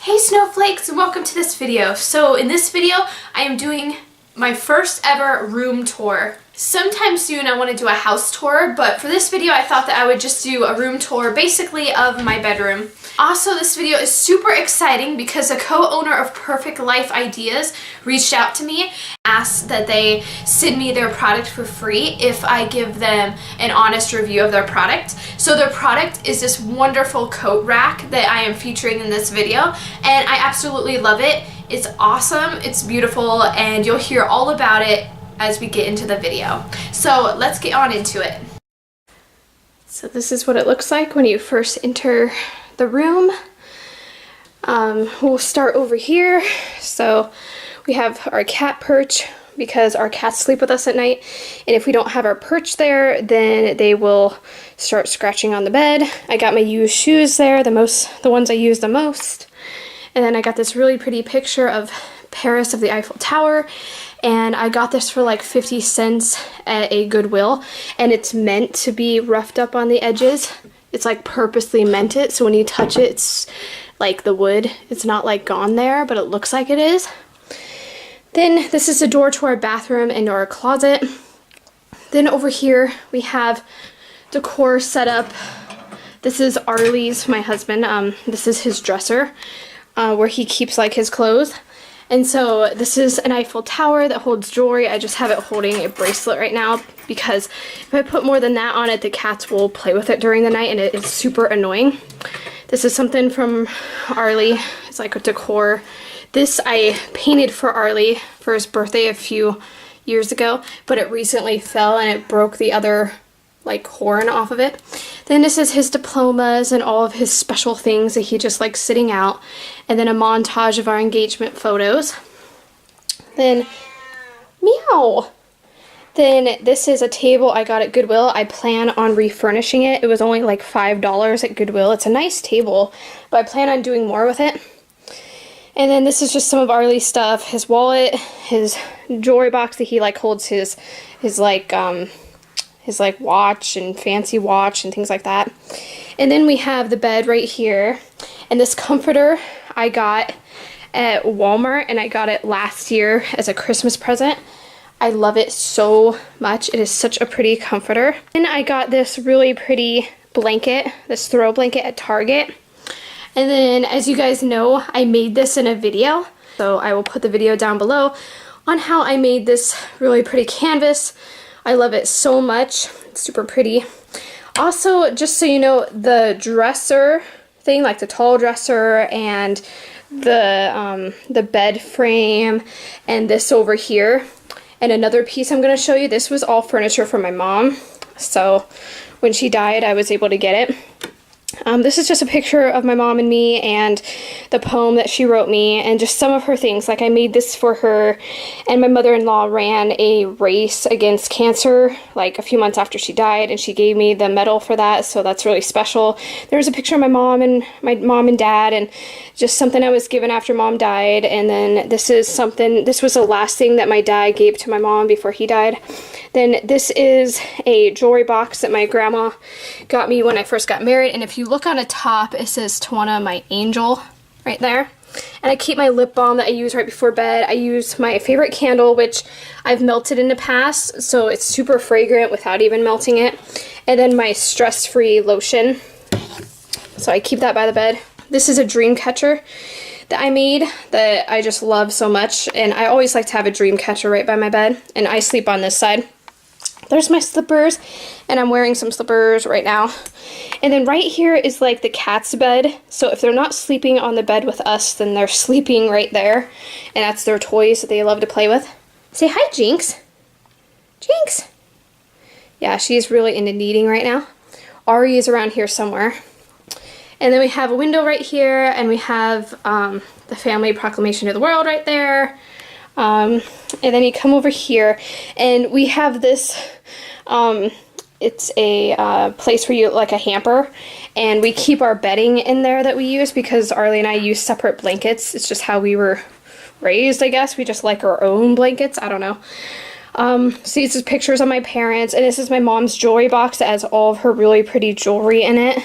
Hey Snowflakes, and welcome to this video. So in this video, I am doing my first ever room tour. Sometime soon I want to do a house tour, but for this video I thought that I would just do a room tour basically of my bedroom. Also, this video is super exciting because a co-owner of Perfect Life Ideas reached out to me, asked that they send me their product for free if I give them an honest review of their product. So their product is this wonderful coat rack that I am featuring in this video, and I absolutely love it. It's awesome, it's beautiful, and you'll hear all about it as we get into the video. So let's get on into it. So this is what it looks like when you first enter the room. We'll start over here. So we have our cat perch because our cats sleep with us at night, and if we don't have our perch there, then they will start scratching on the bed. I got my used shoes there, the ones I use the most. And then I got this really pretty picture of Paris of the Eiffel Tower, and I got this for like 50 cents at a Goodwill, and it's meant to be roughed up on the edges. It's like purposely meant it, so when you touch it, it's like the wood. It's not like gone there, but it looks like it is. Then this is the door to our bathroom and our closet. Then over here we have decor set up. This is Arlie's, my husband. This is his dresser where he keeps like his clothes. And so this is an Eiffel Tower that holds jewelry. I just have it holding a bracelet right now because if I put more than that on it, the cats will play with it during the night and it is super annoying. This is something from Arlie. It's like a decor. This I painted for Arlie for his birthday a few years ago, but it recently fell and it broke the other like horn off of it. Then this is his diplomas and all of his special things that he just likes sitting out. And then a montage of our engagement photos. Then, meow! Then this is a table I got at Goodwill. I plan on refurnishing it. It was only like $5 at Goodwill. It's a nice table, but I plan on doing more with it. And then this is just some of Arlie's stuff. His wallet, his jewelry box that he like holds his watch and fancy watch and things like that. And then we have the bed right here. And this comforter I got at Walmart, and I got it last year as a Christmas present. I love it so much. It is such a pretty comforter. And I got this really pretty blanket, this throw blanket at Target. And then, as you guys know, I made this in a video. So I will put the video down below on how I made this really pretty canvas. I love it so much. It's super pretty. Also, just so you know, the dresser thing, like the tall dresser and the bed frame and this over here and another piece I'm going to show you, this was all furniture from my mom. So when she died, I was able to get it. This is just a picture of my mom and me and the poem that she wrote me and just some of her things. Like I made this for her, and my mother-in-law ran a race against cancer like a few months after she died, and she gave me the medal for that, so that's really special. There's a picture of my mom and dad and just something I was given after mom died. And then this is something, this was the last thing that my dad gave to my mom before he died. Then this is a jewelry box that my grandma got me when I first got married, and if you look on the top, it says Tawana, my angel, right there. And I keep my lip balm that I use right before bed. I use my favorite candle, which I've melted in the past, so it's super fragrant without even melting it. And then my stress-free lotion. So I keep that by the bed. This is a dream catcher that I made that I just love so much, and I always like to have a dream catcher right by my bed, and I sleep on this side. There's my slippers, and I'm wearing some slippers right now. And then right here is like the cat's bed. So if they're not sleeping on the bed with us, then they're sleeping right there. And that's their toys that they love to play with. Say hi, Jinx. Jinx. Yeah, she's really into kneading right now. Ari is around here somewhere. And then we have a window right here, and we have the family proclamation to the world right there. And then you come over here, and we have this, it's a place where you, like a hamper, and we keep our bedding in there that we use because Arlie and I use separate blankets. It's just how we were raised, I guess. We just like our own blankets. I don't know. So these are pictures of my parents, and this is my mom's jewelry box that has all of her really pretty jewelry in it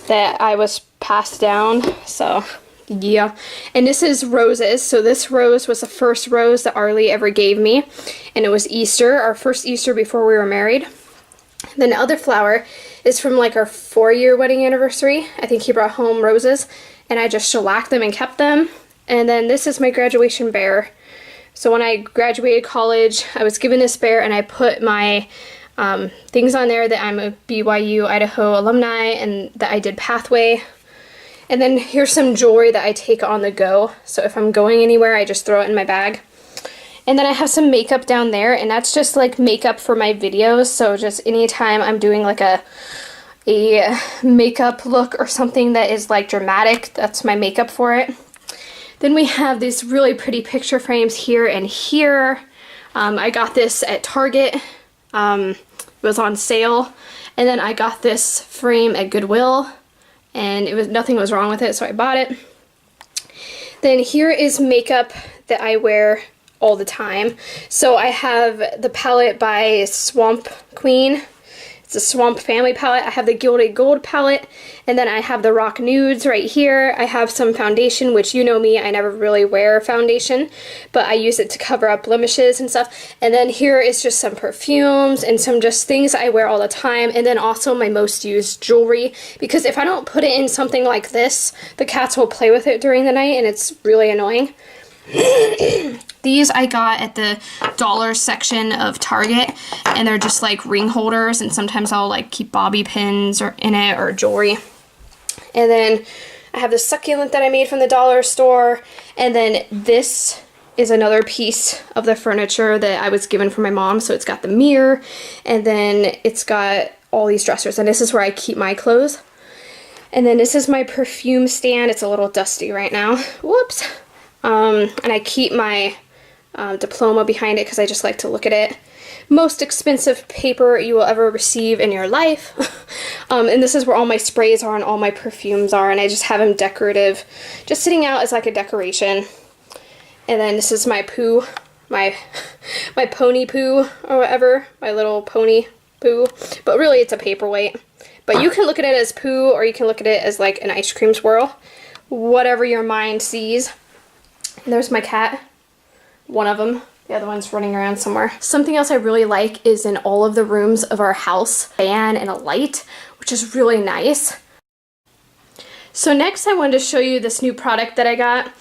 that I was passed down. So Yeah, and this is roses. So this rose was the first rose that Arlie ever gave me, and it was Easter, our first Easter before we were married. Then the other flower is from like our 4-year wedding anniversary. I think he brought home roses, and I just shellacked them and kept them. And then this is my graduation bear. So when I graduated college, I was given this bear, and I put my things on there that I'm a BYU Idaho alumni and that I did Pathway. And then here's some jewelry that I take on the go. So if I'm going anywhere, I just throw it in my bag. And then I have some makeup down there, and that's just like makeup for my videos. So just anytime I'm doing like a makeup look or something that is like dramatic, that's my makeup for it. Then we have these really pretty picture frames here and here. I got this at Target. It was on sale. And then I got this frame at Goodwill, and nothing was wrong with it, so I bought it. Then here is makeup that I wear all the time. So I have the palette by Swamp Queen. It's a Swamp Family palette. I have the Gilded Gold palette, and then I have the Rock Nudes right here. I have some foundation, which you know me, I never really wear foundation, but I use it to cover up blemishes and stuff. And then here is just some perfumes and some just things I wear all the time, and then also my most used jewelry, because if I don't put it in something like this, the cats will play with it during the night, and it's really annoying. These I got at the dollar section of Target, and they're just like ring holders, and sometimes I'll like keep bobby pins or in it or jewelry. And then I have the succulent that I made from the dollar store, and then this is another piece of the furniture that I was given from my mom. So it's got the mirror, and then it's got all these dressers, and this is where I keep my clothes. And then this is my perfume stand. It's a little dusty right now. Whoops. And I keep my diploma behind it because I just like to look at it. Most expensive paper you will ever receive in your life. And this is where all my sprays are and all my perfumes are, and I just have them decorative, just sitting out as like a decoration. And then this is my poo, my pony poo or whatever, my little pony poo, but really it's a paperweight. But you can look at it as poo, or you can look at it as like an ice cream swirl, whatever your mind sees. And there's my cat, one of them. The other one's running around somewhere. Something else I really like is in all of the rooms of our house, a fan and a light, which is really nice. So next I wanted to show you this new product that I got.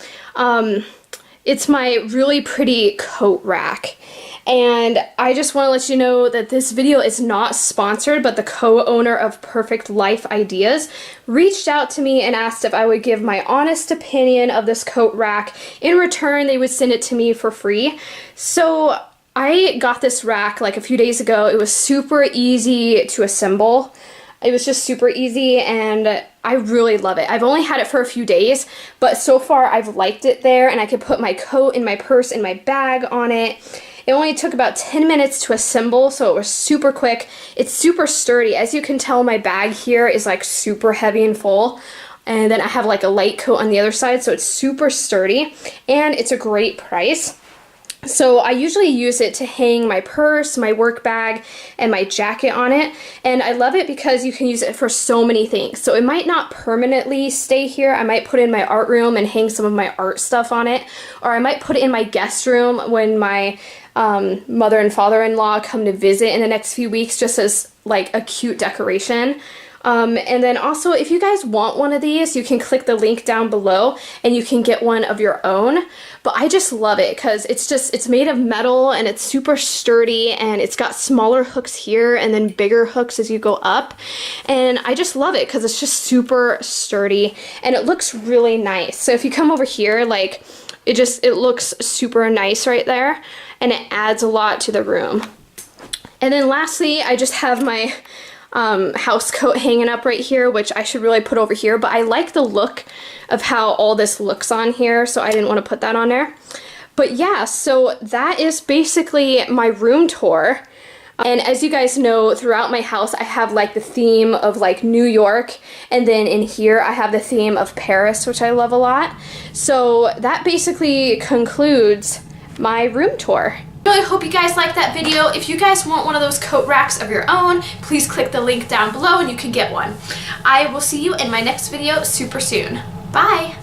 It's my really pretty coat rack. And I just want to let you know that this video is not sponsored, but the co-owner of Perfect Life Ideas reached out to me and asked if I would give my honest opinion of this coat rack. In return, they would send it to me for free. So I got this rack like a few days ago. It was super easy to assemble. It was just super easy, and I really love it. I've only had it for a few days, but so far I've liked it there, and I could put my coat in my purse and my bag on it. It only took about 10 minutes to assemble, so it was super quick. It's super sturdy. As you can tell, my bag here is like super heavy and full. And then I have like a light coat on the other side, so it's super sturdy. And it's a great price. So I usually use it to hang my purse, my work bag, and my jacket on it. And I love it because you can use it for so many things. So it might not permanently stay here. I might put it in my art room and hang some of my art stuff on it. Or I might put it in my guest room when my mother and father-in-law come to visit in the next few weeks, just as like a cute decoration. And then also, if you guys want one of these, you can click the link down below and you can get one of your own. But I just love it because it's made of metal, and it's super sturdy, and it's got smaller hooks here and then bigger hooks as you go up. And I just love it because it's just super sturdy, and it looks really nice. So if you come over here, like it looks super nice right there, and it adds a lot to the room. And then lastly, I just have my house coat hanging up right here, which I should really put over here, but I like the look of how all this looks on here, so I didn't want to put that on there. But yeah, so that is basically my room tour. And as you guys know, throughout my house I have like the theme of like New York, and then in here I have the theme of Paris, which I love a lot. So that basically concludes my room tour. I really hope you guys liked that video. If you guys want one of those coat racks of your own, please click the link down below and you can get one. I will see you in my next video super soon. Bye!